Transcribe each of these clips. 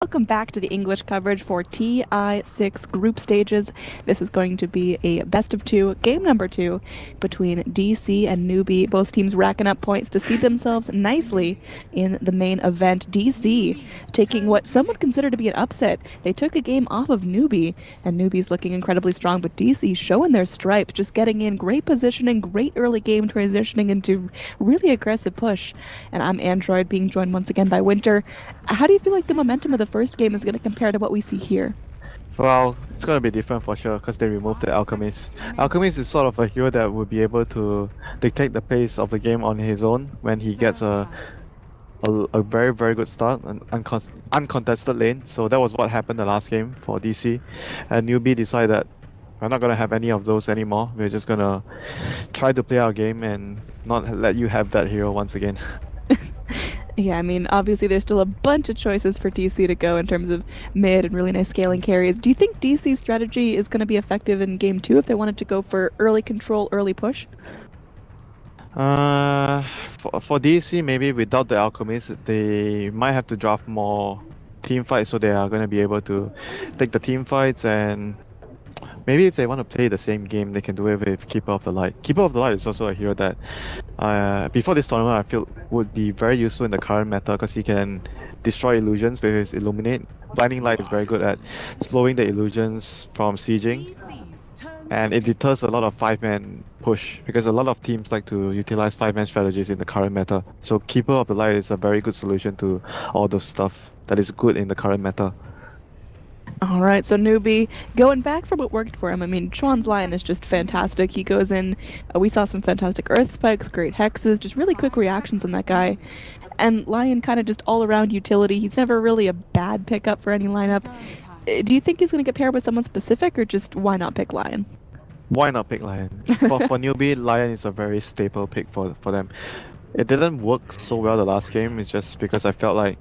Welcome back to the English coverage for TI6 group stages. This is going to be a best of two, game number 2, between DC and Newbee. Both teams racking up points to seed themselves nicely in the main event. DC taking what some would consider to be an upset. They took a game off of Newbee, and Newbee's looking incredibly strong, but DC showing their stripes, just getting in great positioning, great early game transitioning into really aggressive push. And I'm Android, being joined once again by Winter. How do you feel like the momentum of the first game is going to compare to what we see here? Well, it's gonna be different for sure because they removed the Alchemist. Alchemist is sort of a hero that would be able to dictate the pace of the game on his own when he gets a very very good start, an uncontested lane. So that was what happened the last game for DC, and Newbie decided that we're not gonna have any of those anymore. We're just gonna try to play our game and not let you have that hero once again. Yeah, I mean, obviously there's still a bunch of choices for DC to go in terms of mid and really nice scaling carries. Do you think DC's strategy is going to be effective in game 2 if they wanted to go for early control, early push? Uh, for DC, maybe without the Alchemist, they might have to draft more team fights, so they are going to be able to take the team fights. And maybe if they want to play the same game, they can do it with Keeper of the Light. Keeper of the Light is also a hero that, before this tournament, I feel would be very useful in the current meta because he can destroy illusions with his Illuminate. Blinding Light is very good at slowing the illusions from sieging, and it deters a lot of five-man push because a lot of teams like to utilize five-man strategies in the current meta. So Keeper of the Light is a very good solution to all those stuff that is good in the current meta. All right, so Newbie, going back from what worked for him, I mean, Chuan's Lion is just fantastic. He goes in, we saw some fantastic Earth Spikes, great Hexes, just really quick reactions on that guy. And Lion kind of just all around utility. He's never really a bad pickup for any lineup. Do you think he's going to get paired with someone specific, or just why not pick Lion? Why not pick Lion? For Newbie, Lion is a very staple pick for them. It didn't work so well the last game. It's just because I felt like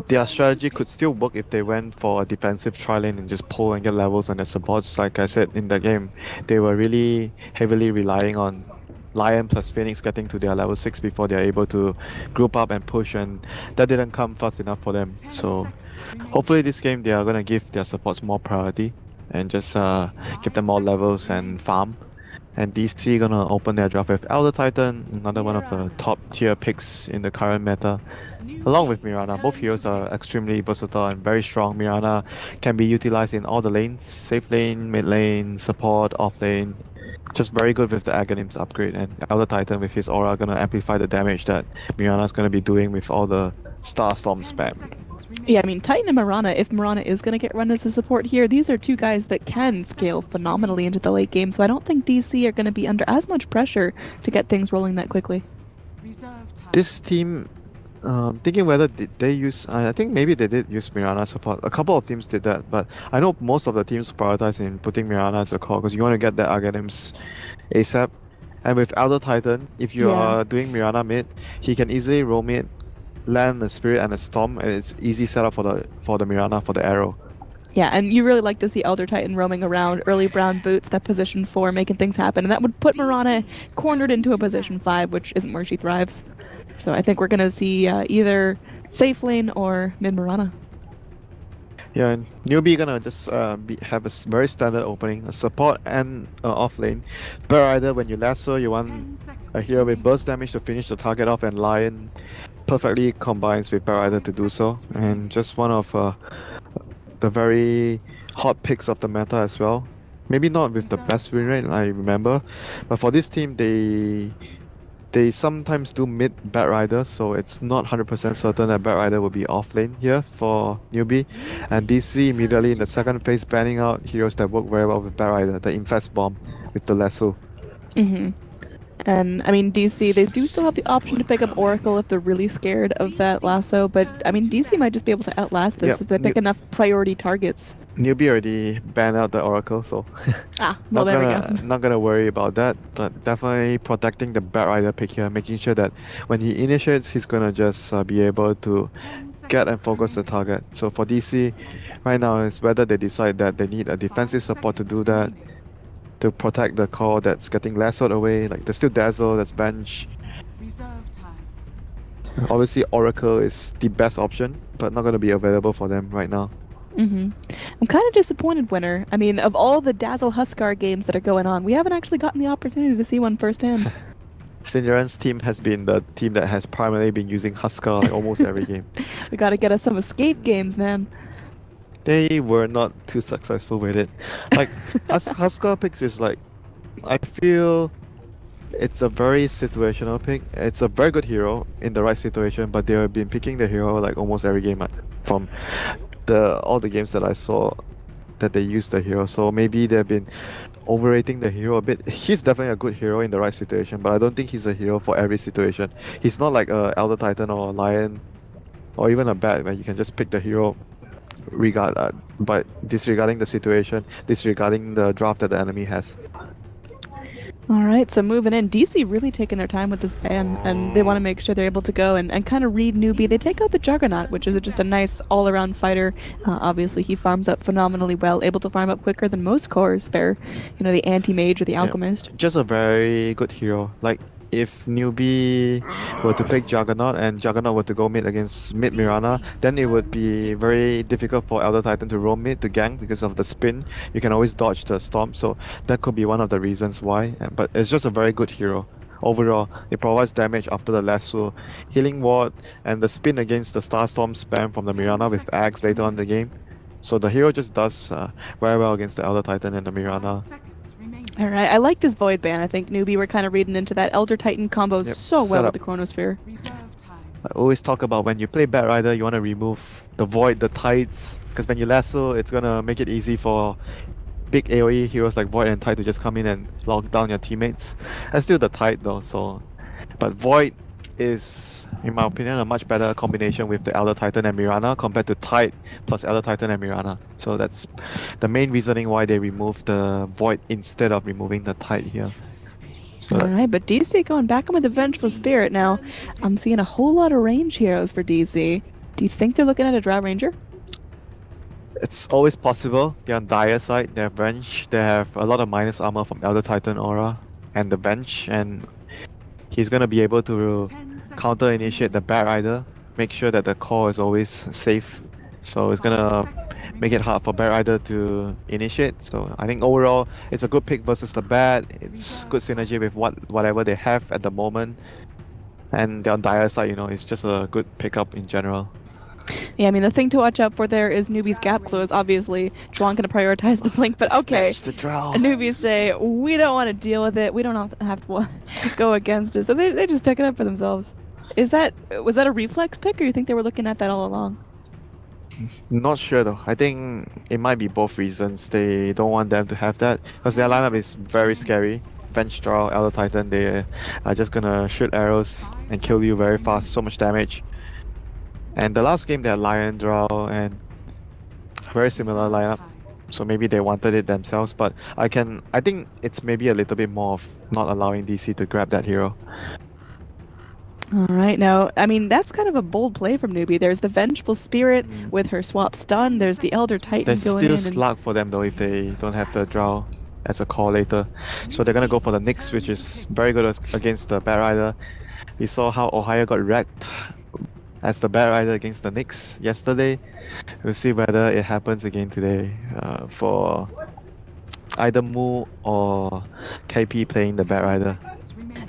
their strategy could still work if they went for a defensive tri lane and just pull and get levels on their supports. Like I said in the game, they were really heavily relying on Lion plus Phoenix getting to their level 6 before they're able to group up and push, and that didn't come fast enough for them. So hopefully this game they are gonna give their supports more priority and just give them more levels and farm. And DC gonna open their draft with Elder Titan, another one of the top tier picks in the current meta. Along with Mirana, both heroes are extremely versatile and very strong. Mirana can be utilized in all the lanes, safe lane, mid lane, support, off lane. Just very good with the Aghanim's upgrade, and Elder Titan with his aura gonna amplify the damage that Mirana's gonna be doing with all the Star Storm spam. Yeah, I mean, Titan and Mirana, if Mirana is going to get run as a support here, these are two guys that can scale phenomenally into the late game, so I don't think DC are going to be under as much pressure to get things rolling that quickly. This team, thinking whether did they use, I think maybe they did use Mirana support. A couple of teams did that, but I know most of the teams prioritize in putting Mirana as a core because you want to get the Aghanims ASAP. And with Elder Titan, if you Yeah. are doing Mirana mid, he can easily roam mid, land a Spirit and a Storm, and it's easy setup for the Mirana for the arrow. Yeah, and you really like to see Elder Titan roaming around, early brown boots, that position 4, making things happen, and that would put Mirana cornered into a position 5, which isn't where she thrives. So I think we're going to see either safe lane or mid Mirana. Yeah, and Newbee gonna just have a very standard opening, a support and off lane. But either when you lasso, you want a hero with burst damage to finish the target off, and Lion perfectly combines with Barrider to do so. And just one of the very hot picks of the meta as well. Maybe not with the best win rate, I remember, but for this team, they sometimes do mid Bat Rider, so it's not 100% certain that Bat Rider will be off lane here for Newbie. And DC immediately in the second phase banning out heroes that work very well with Bat Rider, the Infest Bomb with the Lasso. Mm-hmm. And I mean, DC, they do still have the option to pick up Oracle if they're really scared of that lasso, but I mean, DC might just be able to outlast this Yep, if they pick enough priority targets. Newbie already banned out the Oracle, so Ah, well, there we go. not gonna worry about that. But definitely protecting the Bat Rider pick here, making sure that when he initiates, he's gonna just be able to get and focus the target. So for DC, right now is whether they decide that they need a defensive support to do that, to protect the core that's getting lassoed away. Like there's still Dazzle, that's Bench. Obviously, Oracle is the best option, but not going to be available for them right now. I'm kind of disappointed, Winner. I mean, of all the Dazzle Huskar games that are going on, we haven't actually gotten the opportunity to see one firsthand. Sinjaran's team has been the team that has primarily been using Huskar like almost every game. We got to get us some escape games, man. They were not too successful with it. Like Huskar picks is like I feel it's a very situational pick. It's a very good hero in the right situation, but they have been picking the hero like almost every game from the all the games that I saw that they use the hero. So maybe they've been overrating the hero a bit. He's definitely a good hero in the right situation, but I don't think he's a hero for every situation. He's not like a Elder Titan or a Lion or even a Bat where you can just pick the hero but disregarding the situation, disregarding the draft that the enemy has. All right, so moving in, DC really taking their time with this ban, and they want to make sure they're able to go and kind of read Newbee. They take out the Juggernaut, which is just a nice all-around fighter. Obviously, he farms up phenomenally well, able to farm up quicker than most cores spare, the anti-mage or the Yeah, alchemist. just a very good hero. Like if Newbie were to pick Juggernaut and Juggernaut were to go mid against mid Mirana, then it would be very difficult for Elder Titan to roam mid to gank because of the spin. You can always dodge the storm, so that could be one of the reasons why. But it's just a very good hero. Overall, it provides damage after the lasso, healing ward, and the spin against the Starstorm spam from the Mirana with Axe later on in the game. So the hero just does very well against the Elder Titan and the Mirana. All right, I like this Void ban. I think Newbie were kind of reading into that Elder Titan combo Yep, so well with setup. the Chronosphere. I always talk about when you play Bat Rider, you want to remove the Void, the Tides, because when you lasso, it's gonna make it easy for big AoE heroes like Void and Tide to just come in and lock down your teammates. And still the Tide though, so. But Void is, in my opinion, a much better combination with the Elder Titan and Mirana compared to Tide plus Elder Titan and Mirana. So that's the main reasoning why they removed the Void instead of removing the Tide here. So All right, but DC going back on with the Vengeful Spirit now. I'm seeing a whole lot of range heroes for DC. Do you think they're looking at a Drow Ranger? it's always possible. They're on dire side, they have bench, they have a lot of minus armor from Elder Titan Aura and the bench, and he's gonna be able to counter initiate the Bat Rider, make sure that the core is always safe. So it's gonna make it hard for Bat Rider to initiate. So I think overall it's a good pick versus the Bat. It's good synergy with whatever they have at the moment. And they're on dire side, it's just a good pickup in general. Yeah, I mean, the thing to watch out for there is Newbie's gap close. Obviously, Chuan going to prioritize the blink, but okay. Snatch the draw. Newbies say, we don't want to deal with it. We don't have to go against it. So they just pick it up for themselves. Was that a reflex pick, or you think they were looking at that all along? Not sure though. I think it might be both reasons. They don't want them to have that because their lineup is very scary. Bench draw, Elder Titan, they are just gonna shoot arrows and kill you very fast, so much damage. And the last game they had Lion draw and very similar lineup. So maybe they wanted it themselves, but I think it's maybe a little bit more of not allowing DC to grab that hero. All right, now, I mean, that's kind of a bold play from Newbie. There's the Vengeful Spirit with her swap stun. There's the Elder Titan There's going still in. slug for them though if they don't have the draw as a call later. So they're gonna go for the Nyx, which is very good against the Bat Rider. We saw how Ohio got wrecked as the Bat Rider against the Nyx yesterday. We'll see whether it happens again today for either Mu or KP playing the Bat Rider.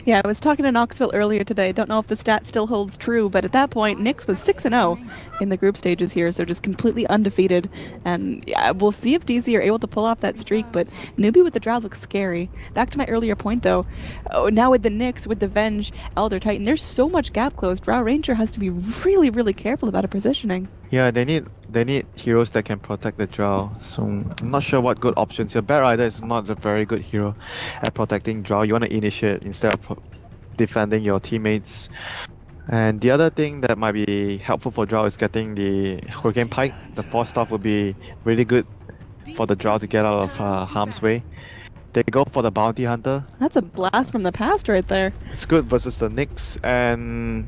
Yeah, I was talking to Knoxville earlier today. Don't know if the stat still holds true, but at that point, Nyx was 6-0 in the group stages here, so just completely undefeated. And yeah, we'll see if DC are able to pull off that streak, but Newbie with the Drow looks scary. Back to my earlier point, though. Now with the Nyx, with the Venge, Elder Titan, there's so much gap close. Drow Ranger has to be really, really careful about her positioning. Yeah, they need heroes that can protect the Drow. So I'm not sure what good options here. Bat Rider is not a very good hero at protecting Drow. You want to initiate instead of defending your teammates. And the other thing that might be helpful for Drow is getting the Hurricane Pike. The Force Staff would be really good for the Drow to get out of harm's way. They go for the Bounty Hunter. That's a blast from the past right there. It's good versus the Nyx, and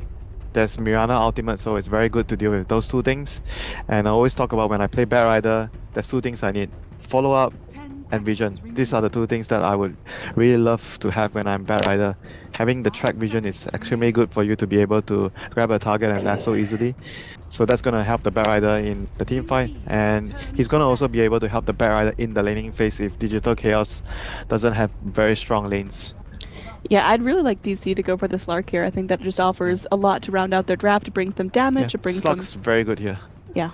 there's Mirana Ultimate, so it's very good to deal with those two things. And I always talk about when I play Bat Rider, there's two things I need. Follow up and vision. These are the two things that I would really love to have when I'm Bat Rider. Having the track vision is extremely good for you to be able to grab a target and lasso easily. So that's going to help the Bat Rider in the team fight, and he's going to also be able to help the Bat Rider in the laning phase if Digital Chaos doesn't have very strong lanes. Yeah, I'd really like DC to go for the Slark here. I think that just Yeah, offers a lot to round out their draft. It brings them yeah. damage, it brings them... Slug's very good here. Yeah.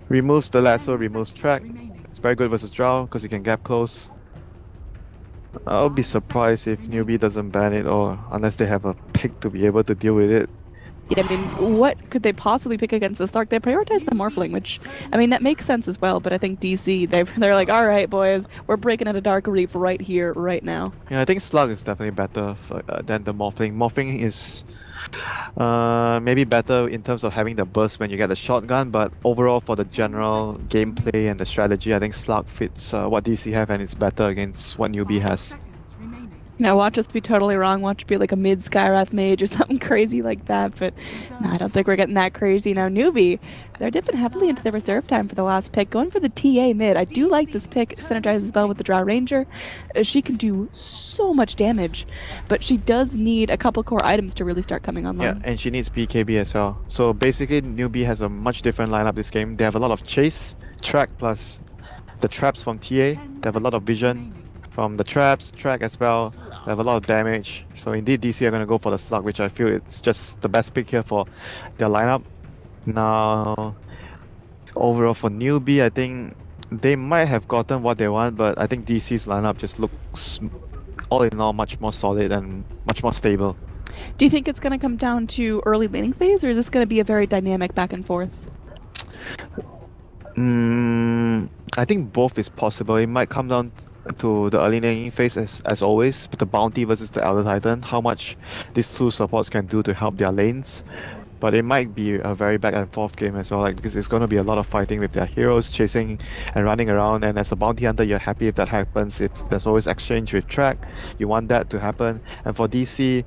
Removes the lasso, removes track. It's very good versus Drow because you can gap close. I'll be surprised if Newbee doesn't ban it, or unless they have a pick to be able to deal with it. Yeah, I mean, what could they possibly pick against the Slark? They prioritize the Morphling, which, I mean, that makes sense as well, but I think DC, they're like, all right, boys, we're breaking into Dark Reef right here, right now. Yeah, I think Slug is definitely better than the Morphling. Morphling is maybe better in terms of having the burst when you get the shotgun, but overall for the general gameplay and the strategy, I think Slug fits what DC have, and it's better against what Newbie has. Now, watch us be totally wrong. Watch it be like a mid Skyrath mage or something crazy like that. But no, I don't think we're getting that crazy. Now, Newbie, they're dipping heavily into the reserve time for the last pick, going for the TA mid. I do like this pick. Synergizes well with the Drow Ranger. She can do so much damage, but she does need a couple core items to really start coming online. Yeah, and she needs BKB as well. So basically, Newbie has a much different lineup this game. They have a lot of chase, track, plus the traps from TA. They have a lot of vision from the traps, track as well. They have a lot of damage. So indeed, DC are going to go for the Slug, which I feel it's just the best pick here for their lineup. Now, overall for Newbie, I think they might have gotten what they want, but I think DC's lineup just looks all in all much more solid and much more stable. Do you think it's going to come down to early laning phase, or is this going to be a very dynamic back and forth? I think both is possible. It might come down to the early laning phase as always, but the bounty versus the Elder Titan, how much these two supports can do to help their lanes. But it might be a very back and forth game as well, like because it's going to be a lot of fighting with their heroes chasing and running around. And as a bounty hunter, you're happy if that happens. If there's always exchange with track, you want that to happen. And for DC,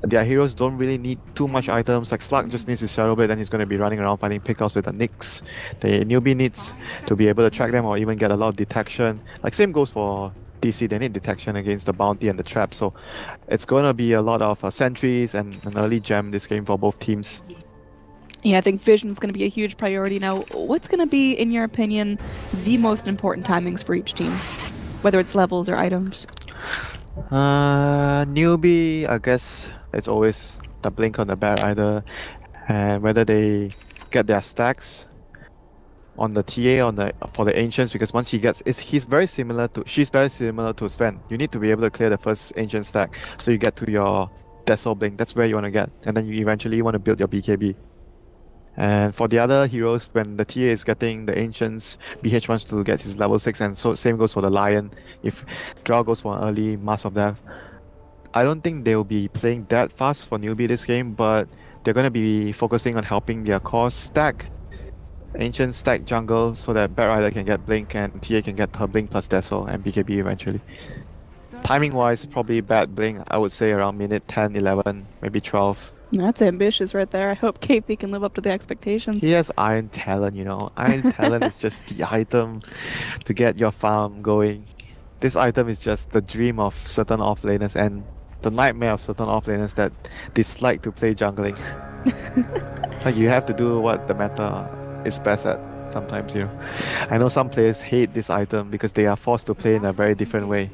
their heroes don't really need too much items. Like Slug just needs his Shadow Blade, and he's going to be running around finding pickoffs with the Nyx. The Newbie needs to be able to track them or even get a lot of detection. Like same goes for DC, they need detection against the bounty and the trap. So it's going to be a lot of sentries and an early gem this game for both teams. Yeah, I think vision is going to be a huge priority. Now, what's going to be, in your opinion, the most important timings for each team? Whether it's levels or items? Newbie, I guess it's always the blink on the Bat Rider, and whether they get their stacks on the TA on the for the ancients, because once he gets she's very similar to Sven. You need to be able to clear the first ancient stack so you get to your Desol blink. That's where you want to get, and then you eventually want to build your BKB. And for the other heroes, when the TA is getting the ancients, BH wants to get his level 6, and so same goes for the Lion. If Drow goes for an early Mask of Death, I don't think they'll be playing that fast for Newbie this game, but they're going to be focusing on helping their core stack Ancient stack jungle so that Bat Rider can get Blink and TA can get her Blink plus Desol and BKB eventually. Timing wise, probably Bat Blink, I would say around minute 10, 11, maybe 12. That's ambitious right there. I hope KP can live up to the expectations. He has Iron Talent, you know. Iron Talent is just the item to get your farm going. This item is just the dream of certain offlaners and the nightmare of certain offlaners that dislike to play jungling. Like you have to do what the meta is best at sometimes, you know. I know some players hate this item because they are forced to play in a very different way.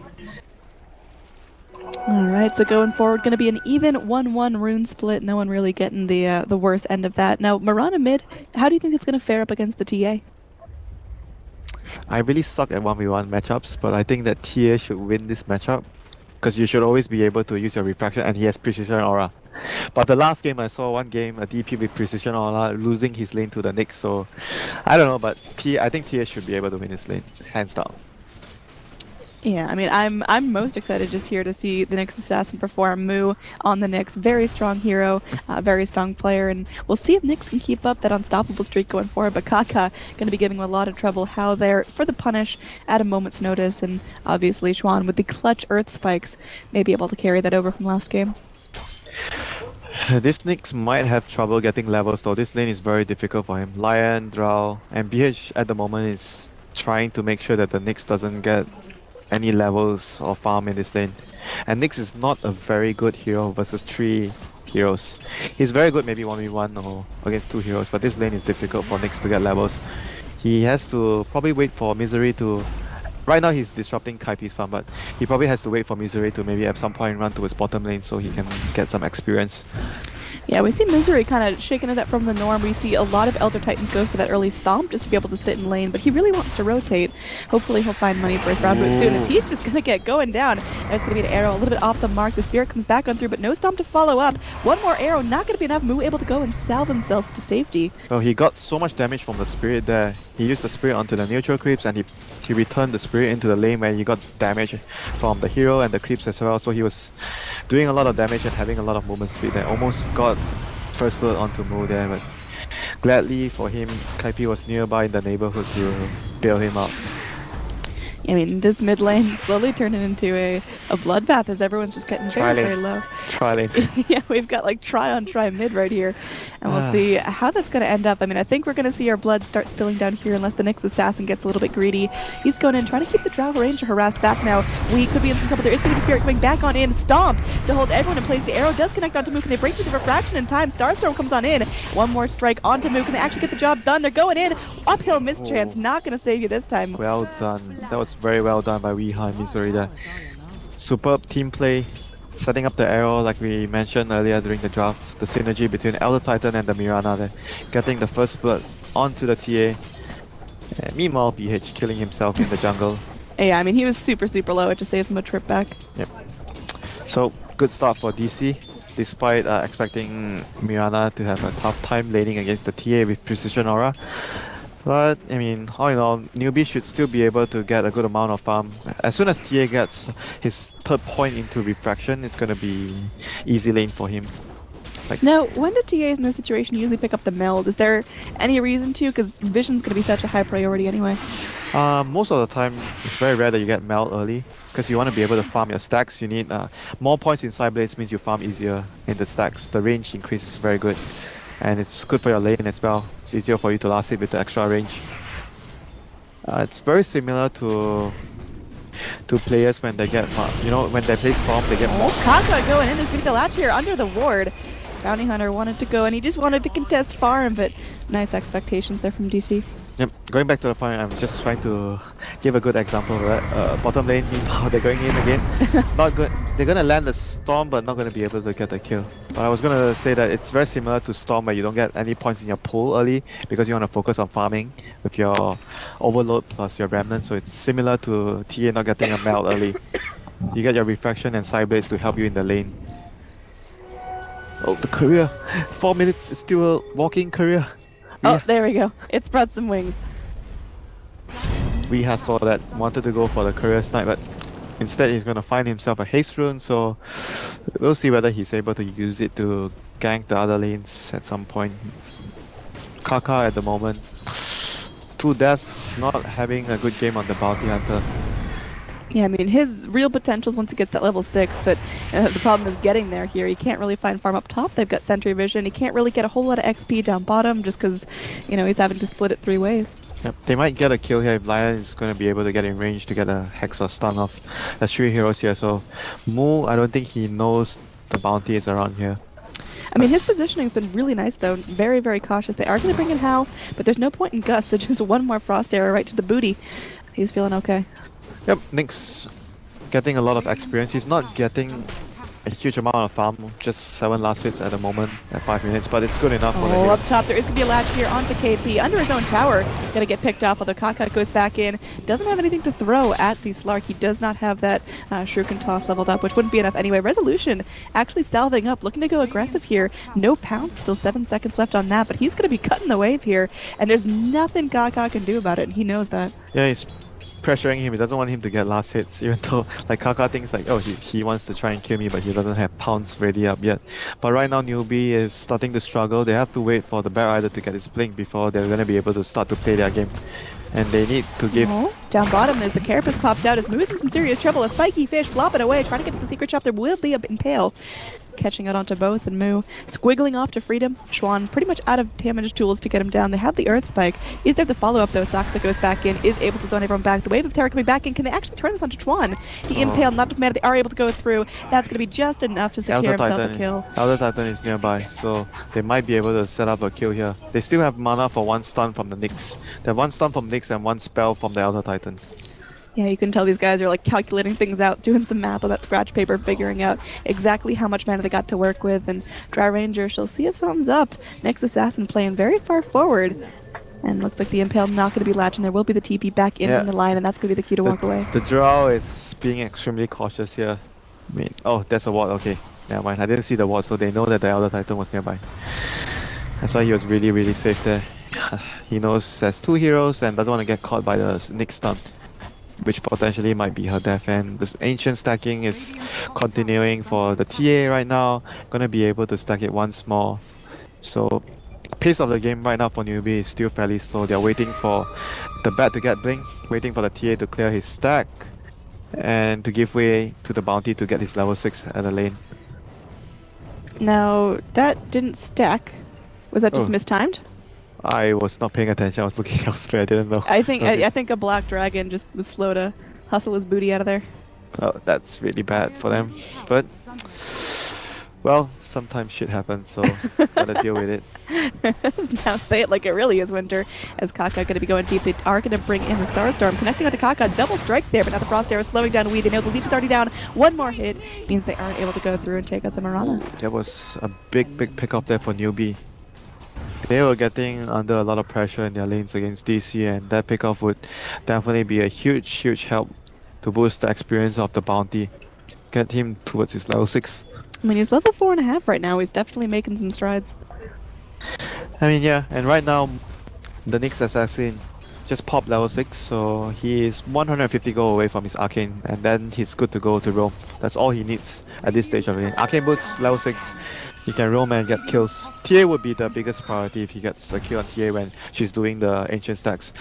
Alright, so going forward, going to be an even 1-1 rune split. No one really getting the worst end of that. Now, Mirana mid, how do you think it's going to fare up against the TA? I really suck at 1v1 matchups, but I think that TA should win this matchup because you should always be able to use your refraction, and he has precision aura. But the last game I saw one game a DP with precision aura losing his lane to the Nyx, so I don't know, but I think TA should be able to win his lane, hands down. Yeah, I mean, I'm most excited just here to see the Nyx Assassin perform Moo on the Nyx. Very strong hero, very strong player, and we'll see if Nyx can keep up that unstoppable streak going forward. But Kaka going to be giving him a lot of trouble. How there for the punish at a moment's notice, and obviously Xuan with the clutch Earth Spikes may be able to carry that over from last game. This Nyx might have trouble getting levels though. This lane is very difficult for him. Lion, Drow, and BH at the moment is trying to make sure that the Nyx doesn't get any levels or farm in this lane. And Nyx is not a very good hero versus 3 heroes. He's very good maybe 1v1 or against 2 heroes, but this lane is difficult for Nyx to get levels. He has to probably wait for Misery to... Right now he's disrupting Kaipi's farm, but he probably has to wait for Misery to maybe at some point run to his bottom lane so he can get some experience. Yeah, we see Misery kind of shaking it up from the norm. We see a lot of Elder Titans go for that early stomp just to be able to sit in lane, but he really wants to rotate. Hopefully he'll find money for his round, but as soon as he's just going to get going down, there's going to be an arrow a little bit off the mark. The Spirit comes back on through, but no stomp to follow up. One more arrow, not going to be enough. Moo able to go and salve himself to safety. Well, he got so much damage from the Spirit there. He used the Spirit onto the neutral creeps and he returned the Spirit into the lane where he got damage from the hero and the creeps as well. So he was doing a lot of damage and having a lot of movement speed there. Almost got first blood onto Moo there, but gladly for him, Kaipi was nearby in the neighborhood to bail him out. I mean, this mid lane slowly turning into a bloodbath as everyone's just getting very, very low. Try lane. Yeah, we've got like try on try mid right here. And we'll see how that's going to end up. I mean, I think we're going to see our blood start spilling down here unless the Nyx assassin gets a little bit greedy. He's going in, trying to keep the Drow Ranger harassed back now. We could be in some trouble. There is going to be the Spirit coming back on in. Stomp to hold everyone in place. The arrow does connect onto Mook and they break through the refraction in time. Starstorm comes on in. One more strike onto Mook and they actually get the job done. They're going in. Uphill mischance. Not going to save you this time. Well done. That was very well done by Weeha and Missouri there. Superb team play. Setting up the arrow like we mentioned earlier during the draft. The synergy between Elder Titan and the Mirana there. Getting the first blood onto the TA. And meanwhile, BH killing himself in the jungle. Yeah, I mean, he was super, super low. It just saves him a trip back. Yep. So, good start for DC. Despite expecting Mirana to have a tough time laning against the TA with Precision Aura. But, I mean, all in all, Newbee should still be able to get a good amount of farm. As soon as TA gets his third point into Refraction, it's going to be easy lane for him. Now, when do TAs in this situation usually pick up the meld? Is there any reason to? Because Vision's going to be such a high priority anyway. Most of the time, it's very rare that you get meld early. Because you want to be able to farm your stacks, you need more points in side blades means you farm easier in the stacks. The range increase is very good. And it's good for your lane as well. It's easier for you to last hit with the extra range. It's very similar to players when they get, when they play Storm, they get more. Kaka going in. There's going to be a latch here under the ward. Bounty Hunter wanted to go and he just wanted to contest farm, but nice expectations there from DC. Yep, going back to the point, I'm just trying to give a good example of that. Bottom lane, meanwhile, they're going in again. Not good. They're gonna land the Storm, but not gonna be able to get the kill. But I was gonna say that it's very similar to Storm, where you don't get any points in your pool early because you want to focus on farming with your Overload plus your Remnant. So it's similar to TA not getting a meld early. You get your Refraction and Side Blades to help you in the lane. Oh, the career! 4 minutes is still a walking career. Oh, there we go. It spread some wings. Weeha saw that, wanted to go for the career snipe, but instead he's going to find himself a haste rune, so we'll see whether he's able to use it to gank the other lanes at some point. Kaka at the moment, 2 deaths, not having a good game on the Bounty Hunter. Yeah, I mean, his real potential is once he gets that level 6, but the problem is getting there here. He can't really find farm up top. They've got Sentry Vision. He can't really get a whole lot of XP down bottom just because, he's having to split it 3 ways. Yep, they might get a kill here if Lion is going to be able to get in range to get a Hex or stun off. There's 3 heroes here, so Moo, I don't think he knows the bounty is around here. I mean, his positioning has been really nice, though. Very, very cautious. They are going to bring in Hal, but there's no point in Gus, so just one more Frost arrow right to the booty. He's feeling okay. Yep, Nyx getting a lot of experience. He's not getting a huge amount of farm, just 7 last hits at the moment at 5 minutes, but it's good enough for the hero. Up top, there is going to be a latch here onto KP under his own tower. Going to get picked off, although Kaka goes back in. Doesn't have anything to throw at the Slark. He does not have that Shuriken Toss leveled up, which wouldn't be enough anyway. Resolution actually salving up, looking to go aggressive here. No pounce, still 7 seconds left on that, but he's going to be cutting the wave here, and there's nothing Kaka can do about it, and he knows that. Yeah, he's pressuring him. He doesn't want him to get last hits, even though like Kaka thinks like, oh, he wants to try and kill me, but he doesn't have pounce ready up yet. But right now Newbee is starting to struggle. They have to wait for the Bear Rider to get his blink before they're going to be able to start to play their game. And they need to give... Down bottom, there's the Carapace popped out. Is Moo's in some serious trouble. A spiky fish flopping away, trying to get to the secret shop. There will be a impale. catching out onto both, and Moo squiggling off to freedom. Schwan pretty much out of damage tools to get him down. They have the Earth Spike. Is there the follow-up though? Saksa goes back in, is able to zone everyone back. The wave of terror coming back in. Can they actually turn this onto Chuan? He impaled, not enough mana. They are able to go through. That's going to be just enough to secure himself a kill. Elder Titan is nearby, so they might be able to set up a kill here. They still have mana for one stun from the Nyx. They have one stun from Nyx and one spell from the Elder Titan. Yeah, you can tell these guys are like calculating things out, doing some math on that scratch paper, figuring out exactly how much mana they got to work with. And Dry Ranger, she'll see if something's up. Nyx Assassin playing very far forward. And looks like the Impale not going to be latching. There will be the TP back in from the line, and that's going to be the cue to walk away. The Drow is being extremely cautious here. I mean, oh, there's a ward. Okay, never mind. I didn't see the ward, so they know that the Elder Titan was nearby. That's why he was really, really safe there. He knows there's two heroes and doesn't want to get caught by the Nyx stun, which potentially might be her death. And this ancient stacking is continuing for the TA right now. Gonna be able to stack it once more. So pace of the game right now for Newbee is still fairly slow. They're waiting for the bat to get blink, waiting for the TA to clear his stack, and to give way to the bounty to get his level 6 at the lane. Now, that didn't stack. Was that just mistimed? I was not paying attention. I was looking elsewhere. I didn't know. I think a black dragon just was slow to hustle his booty out of there. Oh, that's really bad for them. But well, sometimes shit happens, so gotta deal with it. Now say it like it really is winter, as Kaka going to be going deep. They are going to bring in the Starstorm, connecting onto Kaka. Double strike there, but now the Frost Arrow slowing down Wee. They know the leap is already down. One more hit means they aren't able to go through and take out the Marana. There was a big pickup there for Newbee. They were getting under a lot of pressure in their lanes against DC, and that pickup would definitely be a huge help to boost the experience of the bounty. Get him towards his level 6. I mean, he's level 4.5 right now. He's definitely making some strides. I mean, yeah, and right now, the Nyx Assassin just popped level 6, so he is 150 gold away from his Arcane, and then he's good to go to roam. That's all he needs at this stage of the game. Arcane Boots, level 6, he can roam and get kills. TA would be the biggest priority if he gets a kill on TA when she's doing the Ancient stacks.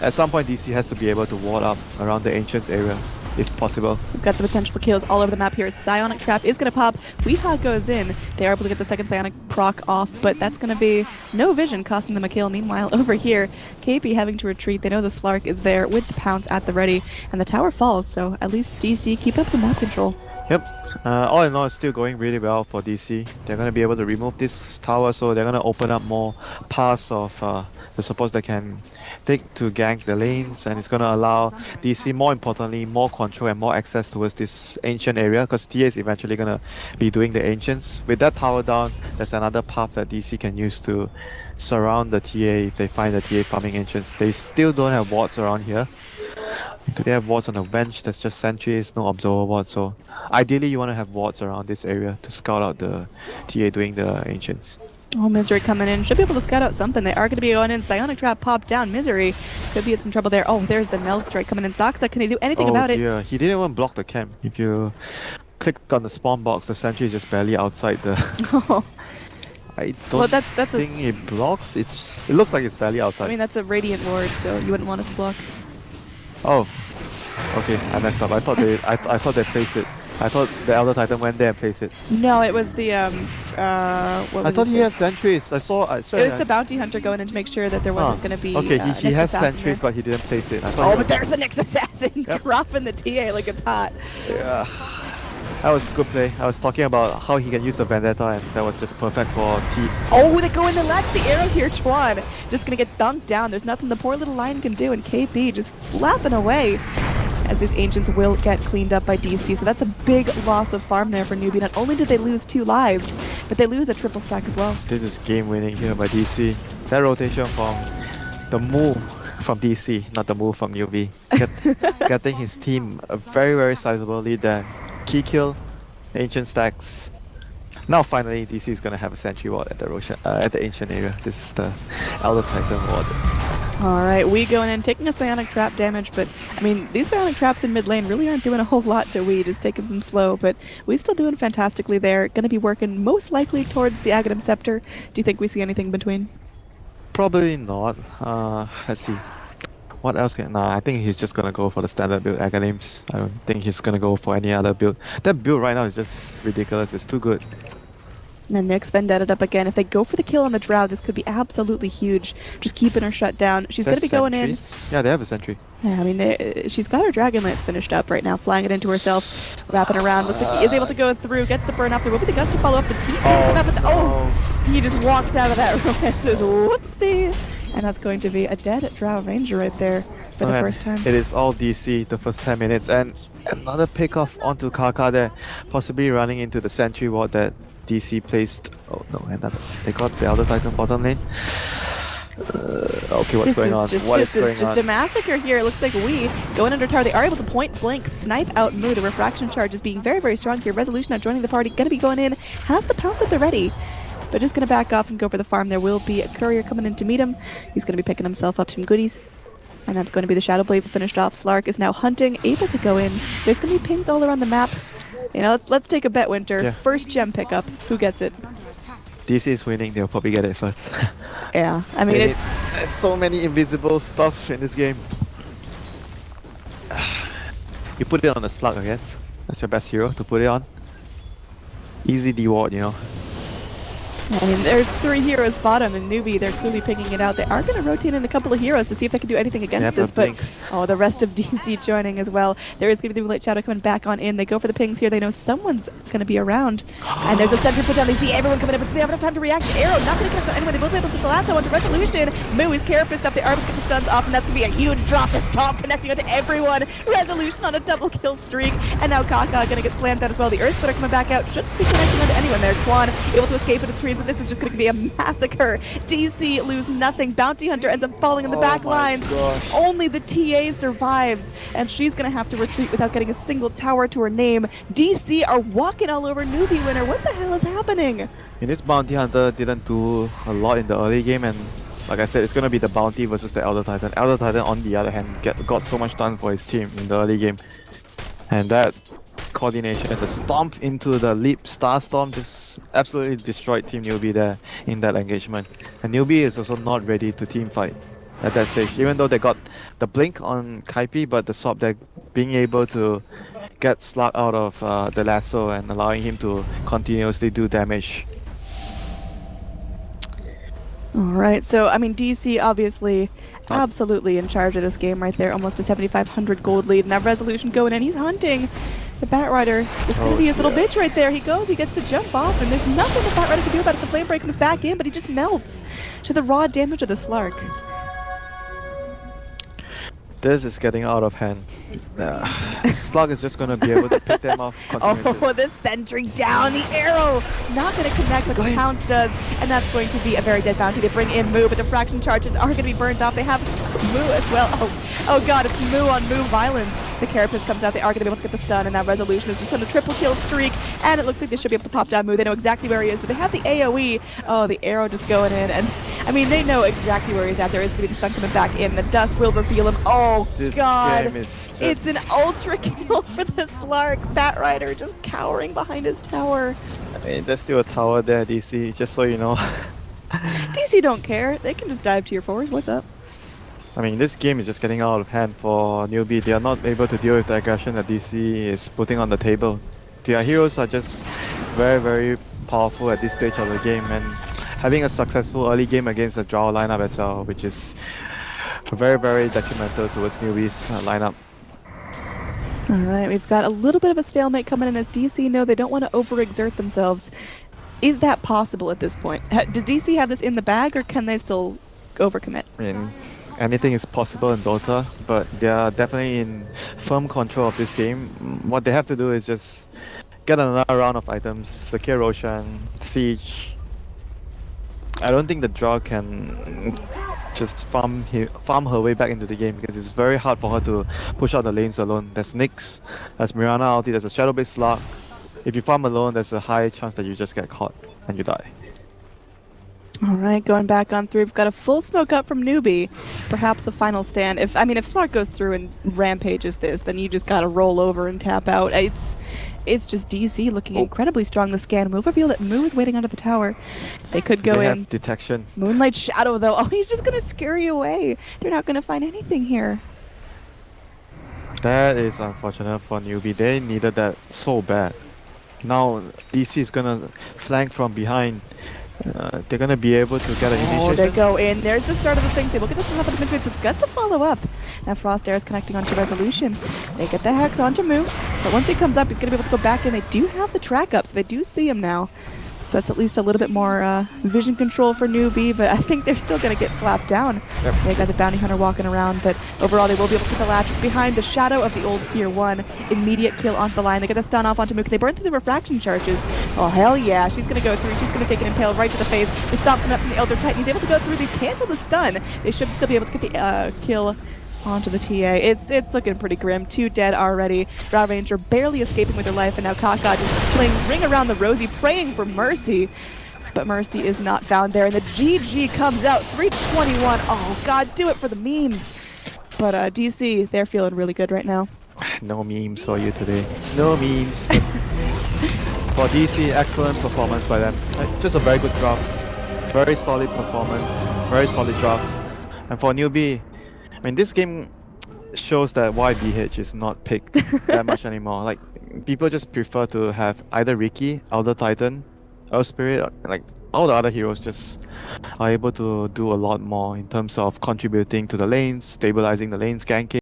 At some point, DC has to be able to ward up around the Ancients area, if possible. We've got the potential for kills all over the map here. Psionic Trap is going to pop. Weehawk goes in. They are able to get the second Psionic proc off, but that's going to be no vision, costing them a kill. Meanwhile, over here, KP having to retreat. They know the Slark is there with the Pounce at the ready, and the tower falls, so at least DC keep up the map control. Yep. All in all, it's still going really well for DC. They're going to be able to remove this tower, so they're going to open up more paths of the supports that can take to gank the lanes, and it's going to allow DC, more importantly, more control and more access towards this ancient area, because TA is eventually going to be doing the ancients. With that tower down, there's another path that DC can use to surround the TA if they find the TA farming ancients. They still don't have wards around here. Do they have wards on the bench? There's just sentries, no observer wards, so ideally you want to have wards around this area to scout out the TA doing the ancients. Oh, Misery coming in. Should be able to scout out something. They are going to be going in. Psionic Trap popped down. Misery could be in some trouble there. Oh, there's the Melt Strike coming in. Saksa, can he do anything about it? Yeah, he didn't even block the camp. If you click on the spawn box, the sentry is just barely outside the... Oh. I don't think it blocks. It looks like it's barely outside. I mean, that's a Radiant Ward, so you wouldn't want it to block. Oh, okay, I messed up. I thought they placed it. I thought the Elder Titan went there and placed it. No, it was the I thought he had sentries. I saw. It was the bounty hunter going in to make make sure that there wasn't going to be. Okay, he has sentries, but he didn't place it. Oh, but there's the Nyx Assassin dropping the TA like it's hot. Yeah, that was good play. I was talking about how he can use the Vendetta, and that was just perfect for T. Oh, they go in, they latch the arrow here, Chuan. Just gonna get dunked down. There's nothing the poor little lion can do, and KP just flapping away as these ancients will get cleaned up by DC. So that's a big loss of farm there for Newbee. Not only did they lose 2 lives, but they lose a triple stack as well. This is game winning here by DC. That rotation from the move from DC, not the move from Newbee. Getting his team a very sizable lead there. Key kill, ancient stacks. Now finally DC is gonna have a sentry ward at the ancient area. This is the Elder Titan ward. Alright, we going in, taking a Psionic Trap damage, but I mean, these Psionic Traps in mid lane really aren't doing a whole lot to we, just taking some slow, but we still doing fantastically there. Gonna be working most likely towards the Aghanim Scepter. Do you think we see anything between? Probably not. Let's see. What else can... Nah, I think he's just gonna go for the standard build Aghanims. I don't think he's gonna go for any other build. That build right now is just ridiculous. It's too good. And then Nyx vendetted up again. If they go for the kill on the Drow, this could be absolutely huge. Just keeping her shut down. She's going to be going in. Yeah, they have a sentry. Yeah, I mean, she's got her Dragon Lance finished up right now, flying it into herself, wrapping around. Looks like he is able to go through, gets the burn off. There will be the gust to follow up the team. He just walked out of that room and says, whoopsie. And that's going to be a dead Drow Ranger right there for the first time. It is all DC the first 10 minutes, and another pick off onto Kaka there, possibly running into the sentry ward that DC placed. Oh no, another. They got the Elder Titan bottom lane. Okay, what's going on? This is just a massacre here. It looks like we, going under tower, they are able to point blank snipe out Moo. The refraction charge is being very, very strong here. Resolution not joining the party, gonna be going in, has the pounce at the ready. But just gonna back off and go for the farm. There will be a courier coming in to meet him. He's gonna be picking himself up some goodies. And that's going to be the Shadow Blade finished off. Slark is now hunting, able to go in. There's gonna be pings all around the map. You know, let's take a bet, Winter. Yeah. First gem pickup. Who gets it? DC is winning, they'll probably get it, so it's yeah, I mean, it's so many invisible stuff in this game. You put it on the Slug, I guess. That's your best hero to put it on. Easy D-ward, you know. I mean, there's 3 heroes bottom and Newbee. They're clearly picking it out. They are going to rotate in a couple of heroes to see if they can do anything against this. But the rest of DC joining as well. There is going to be the Late Shadow coming back on in. They go for the pings here. They know someone's going to be around. And there's a center put down. They see everyone coming in, but they have enough time to react. Arrow not going to connect on anyone. They both able to put the lasso onto Resolution. Moo is carapace up. They are going to get the stuns off, and that's going to be a huge drop to stop, connecting onto everyone. Resolution on a double kill streak. And now Kaka going to get slammed out as well. The Earth Splitter coming back out. Shouldn't be connecting onto anyone there. Twan able to escape into the trees, but this is just going to be a massacre. DC lose nothing. Bounty Hunter ends up falling in the back lines. Only the TA survives, and she's gonna have to retreat without getting a single tower to her name. DC are walking all over Newbee winner. What the hell is happening? This Bounty Hunter didn't do a lot in the early game, and like I said, it's gonna be the Bounty versus the Elder Titan. Elder Titan, on the other hand, got so much done for his team in the early game, and that coordination, the stomp into the leap star storm just absolutely destroyed Team Newbee there in that engagement. And Newbee is also not ready to team fight at that stage, even though they got the blink on Kaipi, but the swap deck being able to get Slug out of the lasso and allowing him to continuously do damage. Alright, so I mean DC obviously absolutely in charge of this game right there, almost a 7,500 gold lead. Now Resolution going in, he's hunting. The Batrider is going to be his little bitch right there. He goes, he gets the jump off, and there's nothing the Batrider can do about it. The Flame Break comes back in, but he just melts to the raw damage of the Slark. This is getting out of hand. Slug is just going to be able to pick them off continuously. Oh, the sentry down, the arrow not going to connect, but the pounce does, and that's going to be a very dead bounty. They bring in Moo, but the fraction charges are going to be burned off. They have Moo as well. Oh god, it's Moo on Moo violence. The Carapace comes out, they are going to be able to get the stun, and that Resolution is just on a triple kill streak, and it looks like they should be able to pop down Moo. They know exactly where he is. Do they have the AoE? Oh, the arrow just going in, and I mean, they know exactly where he's at. There is going to be the stun coming back in. The dust will reveal him. Oh god, it's an ultra kill for the Slark. Batrider just cowering behind his tower. I mean, there's still a tower there, DC, just so you know. DC don't care. They can just dive to your forward. What's up? I mean, this game is just getting out of hand for Newbee. They are not able to deal with the aggression that DC is putting on the table. Their heroes are just very, very powerful at this stage of the game, and having a successful early game against a draw lineup as well, which is very, very detrimental towards Newbee's lineup. Alright, we've got a little bit of a stalemate coming in as DC know they don't want to overexert themselves. Is that possible at this point? Did DC have this in the bag, or can they still overcommit? I mean, anything is possible in Dota, but they are definitely in firm control of this game. What they have to do is just get another round of items, secure Roshan, Siege. I don't think the draw can just farm her way back into the game, because it's very hard for her to push out the lanes alone. There's Nyx, there's Mirana ulti, there's a Shadow-based Slug. If you farm alone, there's a high chance that you just get caught and you die. Alright, going back on through, we've got a full smoke up from Newbee. Perhaps a final stand. If Slark goes through and rampages this, then you just gotta roll over and tap out. It's just DC looking incredibly strong. The scan will reveal that Moo is waiting under the tower. They could go in. Have detection. Moonlight Shadow though. Oh, he's just gonna scurry away. They're not gonna find anything here. That is unfortunate for Newbee. They needed that so bad. Now DC is gonna flank from behind. They're gonna be able to get an Oh, they initiation. go in. There's the start of the thing. They look at this happen to Midway. It's got to follow up. Now Frost Air is connecting onto Resolution. They get the Hex onto Moo. But once he comes up, he's going to be able to go back in. They do have the track up, so they do see him now. So that's at least a little bit more vision control for Newbee, but I think they're still going to get slapped down. Yep. They got the Bounty Hunter walking around, but overall they will be able to get the latch behind the shadow of the old Tier 1. Immediate kill onto the line. They get the stun off onto Mook. They burn through the refraction charges. Oh, hell yeah. She's going to go through. She's going to take an impale right to the face. They stomp him up from the Elder Titan. He's able to go through. They cancel the stun. They should still be able to get the kill onto the TA. It's looking pretty grim. 2 dead already. Brow Ranger barely escaping with her life, and now Kaka just playing Ring Around the Rosie, praying for Mercy. But Mercy is not found there, and the GG comes out. 321. Oh, God, do it for the memes. But DC, they're feeling really good right now. No memes for you today. No memes. For DC, excellent performance by them. Just a very good draft. Very solid performance. Very solid draft. And for Newbee, I mean, this game shows that why BH is not picked that much anymore. Like, people just prefer to have either Ricky, Elder Titan, Earth Spirit, like all the other heroes just are able to do a lot more in terms of contributing to the lanes, stabilizing the lanes, ganking.